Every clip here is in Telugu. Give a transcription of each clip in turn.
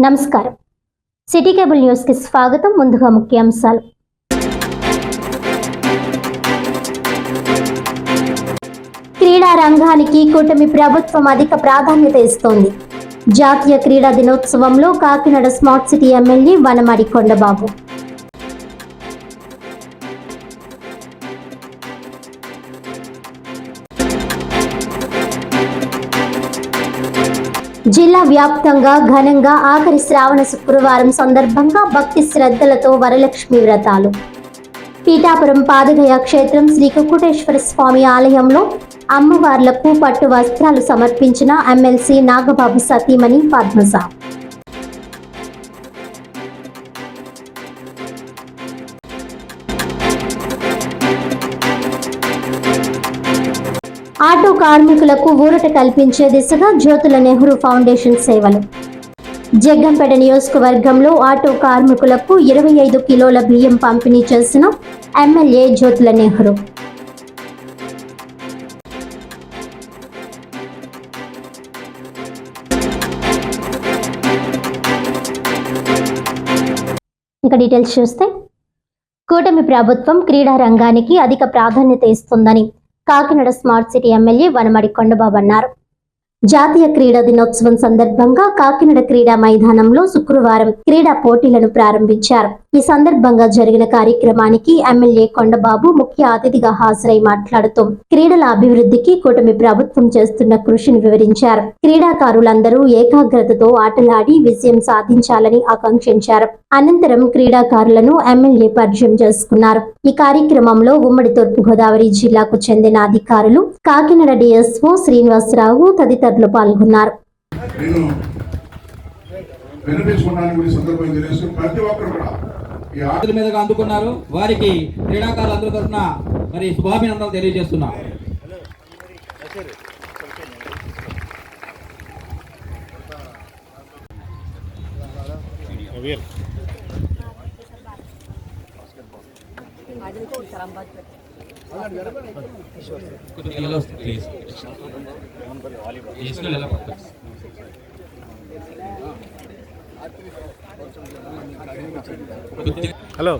నమస్కారం. సిటీ కేబుల్ న్యూస్ కి స్వాగతం. ముందుగా ముఖ్యాంశాలు. క్రీడా రంగానికి కూటమి ప్రభుత్వం అధిక ప్రాధాన్యత ఇస్తోంది. జాతీయ క్రీడా దినోత్సవంలో Kakinada smart city MLA Vanamadi Kondababu. జిల్లా వ్యాప్తంగా ఘనంగా ఆఖరి శ్రావణ శుక్రవారం సందర్భంగా భక్తి శ్రద్ధలతో వరలక్ష్మి వ్రతాలు. పీఠాపురం పాదగయ క్షేత్రం శ్రీ కుక్కుటేశ్వర స్వామి ఆలయంలో అమ్మవార్లకు పట్టు వస్త్రాలు సమర్పించిన ఎమ్మెల్సీ నాగబాబు సతీమణి పద్మజ. ఆటో కార్మికులకు ఊరట కల్పించే దిశగా జ్యోతుల నెహ్రూ ఫౌండేషన్ సేవలు. జగ్గంపేట నియోజకవర్గంలో ఆటో కార్మికులకు 25 కిలోల బియ్యం పంపిణీ చేసిన ఎమ్మెల్యే జ్యోతుల నెహ్రూ. ఇక డీటెయిల్స్ చూస్తే, కూటమి ప్రభుత్వం క్రీడా రంగానికి అధిక ప్రాధాన్యత ఇస్తుందని Kakinada smart city MLA Vanamadi Kondababu అన్నారు. జాతీయ క్రీడా దినోత్సవం సందర్భంగా కాకినాడ క్రీడా మైదానంలో శుక్రవారం క్రీడా పోటీలను ప్రారంభించారు. ఈ సందర్భంగా జరిగిన కార్యక్రమానికి ఎమ్మెల్యే కొండబాబు ముఖ్య అతిథిగా హాజరై మాట్లాడుతూ క్రీడల అభివృద్ధికి కూటమి ప్రభుత్వం చేస్తున్న కృషిని వివరించారు. క్రీడాకారులందరూ ఏకాగ్రతతో ఆటలాడి విజయం సాధించాలని ఆకాంక్షించారు. అనంతరం క్రీడాకారులను ఎమ్మెల్యే పరిచయం చేసుకున్నారు. ఈ కార్యక్రమంలో ఉమ్మడి తూర్పు గోదావరి జిల్లాకు చెందిన అధికారులు, కాకినాడ డిఎస్ఓ శ్రీనివాసరావు తదితరులు పాల్గొన్నారు. మీదుగా అందుకున్నారు. వారికి క్రీడాకారులందరి తరఫున మరి శుభాభినందనలు తెలియజేస్తున్నా. హలో,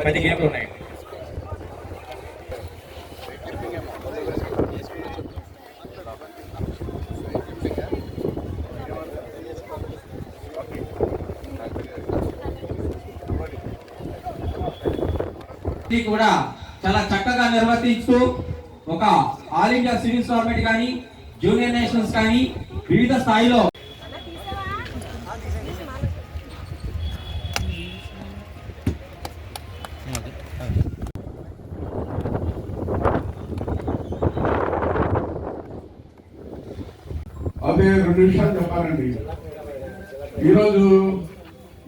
పది గేమ్లు ఉన్నాయి. కూడా చాలా చక్కగా నిర్వర్తిస్తూ ఒక ఆల్ ఇండియా సివిల్స్ ఫార్మేట్ కానీ, జూనియర్ నేషనల్స్ కానీ వివిధ స్థాయిలో అదే 2 విషయాలు చెప్పాలండి. ఈరోజు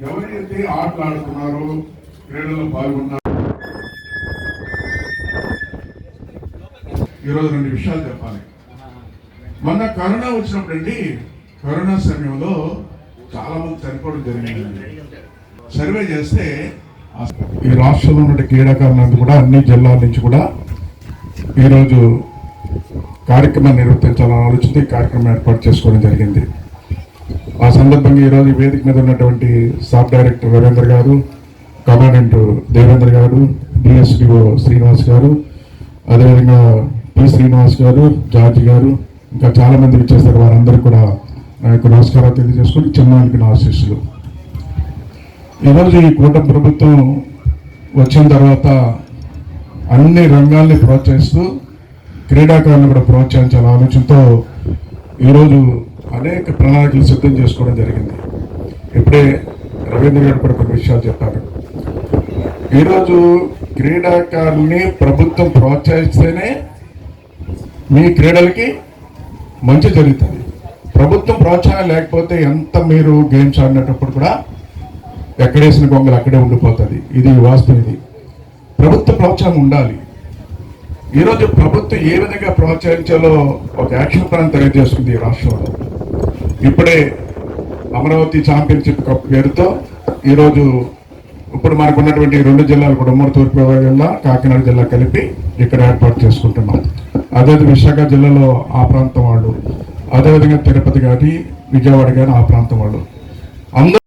ఎవరైతే ఆటలు ఆడుతున్నారో, క్రీడల్లో పాల్గొన్నారో, ఈరోజు 2 విషయాలు చెప్పాలి. మొన్న కరోనా వచ్చినప్పుడండి, కరోనా సమయంలో చాలా మంది చనిపోవడం జరిగింది. సర్వే చేస్తే ఈ రాష్ట్రంలో ఉన్న క్రీడాకారులందరూ కూడా అన్ని జిల్లాల నుంచి కూడా ఈరోజు కార్యక్రమాన్ని నిర్వర్తించాలని ఆలోచించి ఈ కార్యక్రమం ఏర్పాటు చేసుకోవడం జరిగింది. ఆ సందర్భంగా ఈరోజు వేదిక మీద ఉన్నటువంటి సబ్ డైరెక్టర్ రవీంద్ర గారు, కమాండెంట్ దేవేంద్ర గారు, డిఎస్డిఓ శ్రీనివాస్ గారు, అదేవిధంగా పి శ్రీనివాస్ గారు, జార్జి గారు, ఇంకా చాలా మంది ఇచ్చేస్తారు. వారందరికీ కూడా నా యొక్క నమస్కారాలు తెలియజేసుకుని చిన్నానికి నా ఆశీస్సులు. ఈరోజు ఈ కూటమి ప్రభుత్వం వచ్చిన తర్వాత అన్ని రంగాల్ని ప్రోత్సహిస్తూ క్రీడాకారులను కూడా ప్రోత్సహించాల ఆలోచనతో ఈరోజు అనేక ప్రణాళికలు సిద్ధం చేసుకోవడం జరిగింది. ఇప్పుడే రవీంద్ర గారు కూడా కొన్ని విషయాలు చెప్పారు. ఈరోజు క్రీడాకారుల్ని ప్రభుత్వం ప్రోత్సహిస్తేనే మీ క్రీడలకి మంచి జరుగుతుంది. ప్రభుత్వం ప్రోత్సాహం లేకపోతే ఎంత మీరు గేమ్స్ ఆడినప్పుడు కూడా ఎక్కడేసిన గొంగలు అక్కడే ఉండిపోతుంది. ఇది వాస్తవం. ఇది ప్రభుత్వ ప్రోత్సాహం ఉండాలి. ఈరోజు ప్రభుత్వం ఏ విధంగా ప్రోత్సహించాలో ఒక యాక్షన్ ప్లాన్ తయారు చేసుకుంది ఈ రాష్ట్రంలో. ఇప్పుడే అమరావతి ఛాంపియన్షిప్ కప్ పేరుతో ఈరోజు ఇప్పుడు మనకు ఉన్నటువంటి 2 జిల్లాలు కూడా ఉమ్మడి తూర్పుగోదావరి జిల్లా, కాకినాడ జిల్లా కలిపి ఇక్కడ ఏర్పాటు చేసుకుంటున్నాం. అదేవిధంగా విశాఖ జిల్లాలో ఆ ప్రాంతం వాళ్ళు, అదేవిధంగా తిరుపతి కానీ విజయవాడ కానీ ఆ ప్రాంతం వాళ్ళు అందరూ